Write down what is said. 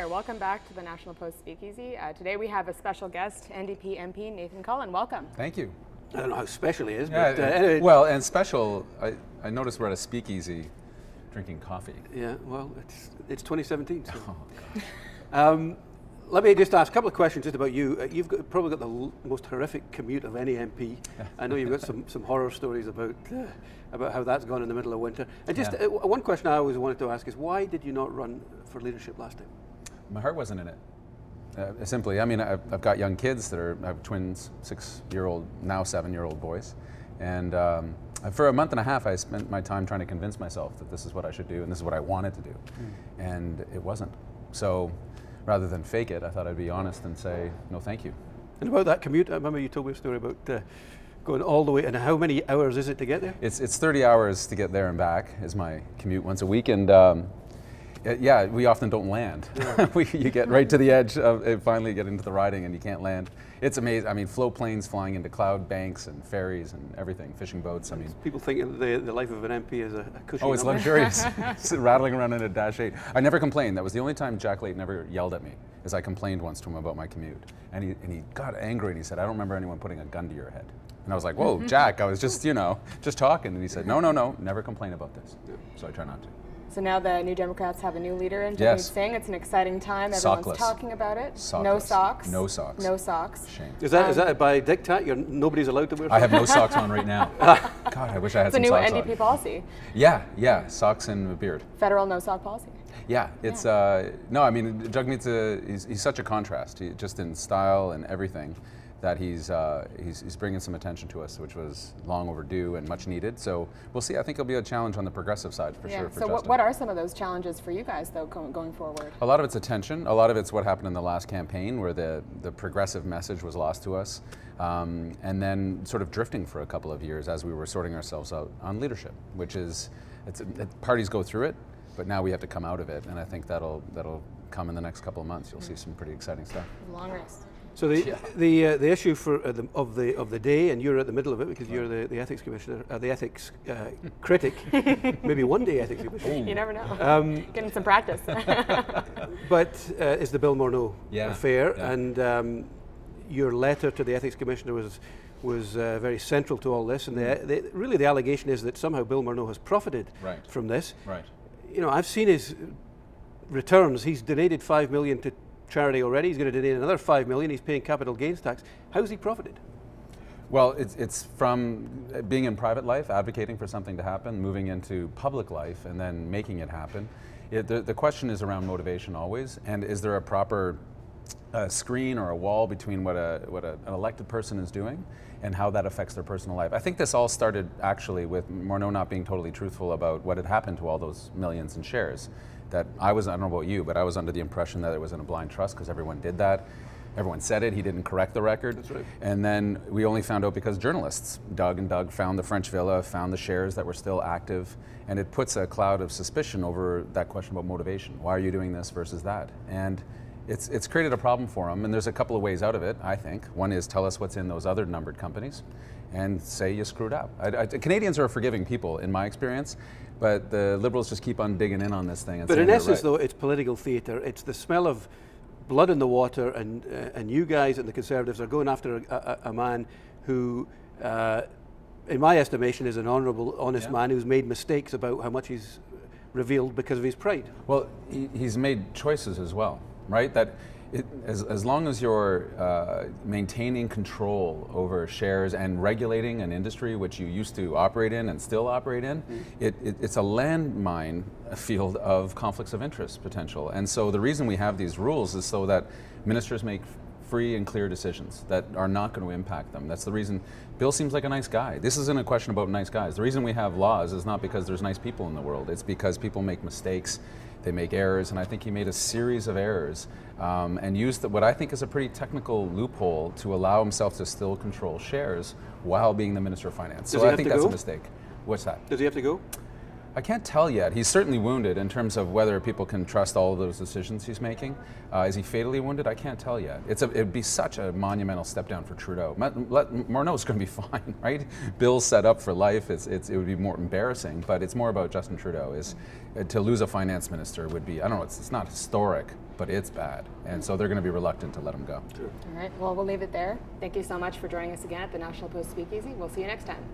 there. Welcome back to the National Post Speakeasy. Today we have a special guest, NDP MP Nathan Cullen. Welcome. Thank you. I don't know how special he is, Yeah, but anyway. well, and special, I noticed we're at a speakeasy drinking coffee. Yeah, well, it's 2017. So. Oh, God. Let me just ask a couple of questions just about you. You've probably got the most horrific commute of any MP. I know you've got some horror stories about how that's gone in the middle of winter. And just one question I always wanted to ask is, why did you not run for leadership last time? My heart wasn't in it. Simply, I mean, I've got young kids I have twins, 6-year-old, now 7-year-old boys. And for a month and a half, I spent my time trying to convince myself that this is what I should do and this is what I wanted to do. And it wasn't. So rather than fake it, I thought I'd be honest and say, no, thank you. And about that commute, I remember you told me a story about going all the way, and how many hours is it to get there? It's 30 hours to get there and back is my commute once a week, and yeah, we often don't land. Yeah. You get right to the edge of it, finally get into the riding and you can't land. It's amazing. I mean, float planes flying into cloud banks and ferries and everything, fishing boats. I mean, people think the life of an MP is a cushy. Oh, it's luxurious. Rattling around in a Dash 8. I never complained. That was the only time Jack Layton ever yelled at me, is I complained once to him about my commute. And he got angry and he said, "I don't remember anyone putting a gun to your head." And I was like, "Whoa, Jack, I was just, just talking." And he said, no, never complain about this. So I try not to. So now the New Democrats have a new leader in Jagmeet Singh. It's an exciting time. Everyone's talking about it. Sockless. No socks. No socks. No socks. Shame. Is that by diktat? Nobody's allowed to wear socks? I have no socks on right now. God, I wish I had some socks on. It's a new NDP policy. Yeah, socks and a beard. Federal no sock policy. Yeah, it's no. I mean, Jagmeet's he's such a contrast, just in style and everything, that he's bringing some attention to us, which was long overdue and much needed. So we'll see. I think it'll be a challenge on the progressive side for sure. So what are some of those challenges for you guys, though, going forward? A lot of it's attention. A lot of it's what happened in the last campaign, where the progressive message was lost to us, and then sort of drifting for a couple of years as we were sorting ourselves out on leadership, which is parties go through it, but now we have to come out of it, and I think that'll come in the next couple of months. You'll see some pretty exciting stuff. Long race. So the issue of the day, and you're at the middle of it because you're the ethics commissioner, the ethics critic, maybe one day ethics commissioner. You never know. Getting some practice. But is the Bill Morneau affair, and your letter to the ethics commissioner was very central to all this, and really the allegation is that somehow Bill Morneau has profited from this. Right. I've seen his returns. He's donated $5 million to charity already. He's going to donate another $5 million. He's paying capital gains tax. How's he profited? Well, it's from being in private life, advocating for something to happen, moving into public life, and then making it happen. The question is around motivation always, and is there a proper screen or a wall between what an elected person is doing and how that affects their personal life? I think this all started actually with Morneau not being totally truthful about what had happened to all those millions in shares. That I don't know about you, but I was under the impression that it was in a blind trust because everyone did that. Everyone said it, he didn't correct the record. That's right. And then we only found out because journalists, Doug and Doug, found the French Villa, found the shares that were still active, and it puts a cloud of suspicion over that question about motivation. Why are you doing this versus that? And it's created a problem for them, and there's a couple of ways out of it, I think. One is tell us what's in those other numbered companies and say you screwed up. Canadians are forgiving people, in my experience, but the Liberals just keep on digging in on this thing. And but in essence, though, it's political theatre. It's the smell of blood in the water, and you guys and the Conservatives are going after a man who, in my estimation, is an honourable, honest man who's made mistakes about how much he's revealed because of his pride. Well, he's made choices as well, right? That as long as you're maintaining control over shares and regulating an industry which you used to operate in and still operate in, it's a landmine field of conflicts of interest potential. And so the reason we have these rules is so that ministers make free and clear decisions that are not going to impact them. That's the reason Bill seems like a nice guy. This isn't a question about nice guys. The reason we have laws is not because there's nice people in the world. It's because people make mistakes, they make errors, and I think he made a series of errors and used what I think is a pretty technical loophole to allow himself to still control shares while being the Minister of Finance. So I think that's a mistake. What's that? Does he have to go? I can't tell yet. He's certainly wounded in terms of whether people can trust all of those decisions he's making. Is he fatally wounded? I can't tell yet. It'd be such a monumental step down for Trudeau. Morneau's going to be fine, right? Bill's set up for life. It would be more embarrassing, but it's more about Justin Trudeau. To lose a finance minister would be, I don't know, it's not historic, but it's bad. And so they're going to be reluctant to let him go. Sure. All right, well, we'll leave it there. Thank you so much for joining us again at the National Post Speakeasy. We'll see you next time.